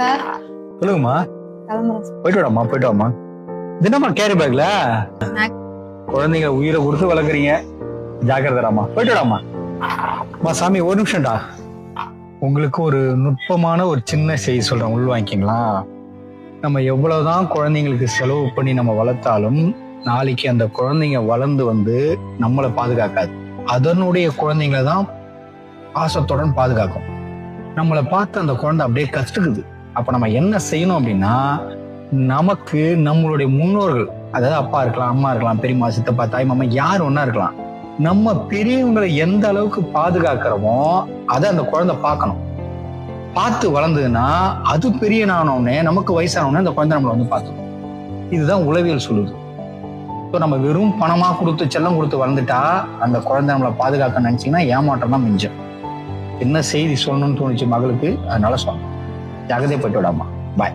Sir சொல்லுங்கம்மா. கிளம்புறேன் sir. போயிட்டு வாடாம்மா, போயிட்டு வாம்மா. தினமா கேரி பேக்ல குழந்தைங்க உயிரை கொடுத்து வளர்க்குறீங்க. ஜாக்கிரதாம்மா, போயிட்டு வாடாம்மா. அம்மா சாமி ஒரு நிமிஷம்டா. உங்களுக்கு ஒரு நுட்பமான ஒரு சின்ன செய்தி சொல்றேன், உள் வாங்கிக்கிங்களா? நம்ம எவ்வளவுதான் குழந்தைங்களுக்கு செலவு பண்ணி நம்ம வளர்த்தாலும் நாளைக்கு அந்த குழந்தைங்க வளர்ந்து வந்து நம்மளை பாதுகாக்காது. அதனுடைய குழந்தைங்களை தான் பாசத்துடன் பாதுகாக்கும். நம்மளை பார்த்து அந்த குழந்தை அப்படியே கற்றுக்குது. அப்ப நம்ம என்ன செய்யணும் அப்படின்னா, நமக்கு நம்மளுடைய முன்னோர்கள், அதாவது அப்பா இருக்கலாம், அம்மா இருக்கலாம், பெரியம்மா, சித்தப்பா, தாய் மாமா, யார் ஒன்னா இருக்கலாம், நம்ம பெரியவங்களை எந்த அளவுக்கு பாதுகாக்கிறோமோ அதை அந்த குழந்தை பார்க்கணும். பார்த்து வளர்ந்ததுன்னா அது பெரிய நானோடனே நமக்கு வயசானோடனே அந்த குழந்தை நம்மளை வந்து பார்த்துக்கும். இதுதான் உளவியல் சொல்லுது. ஸோ நம்ம வெறும் பணமா கொடுத்து செல்லம் கொடுத்து வளர்ந்துட்டா அந்த குழந்தை நம்மளை பாதுகாக்க நினைச்சீங்கன்னா ஏமாற்றம் தான் மிஞ்சும். என்ன செய்தி சொல்லணும்னு தோணுச்சு மகளுக்கு, அதனால சொன்னேன். ஜாகிரதையா போயிட்டு விடாமா. பாய்.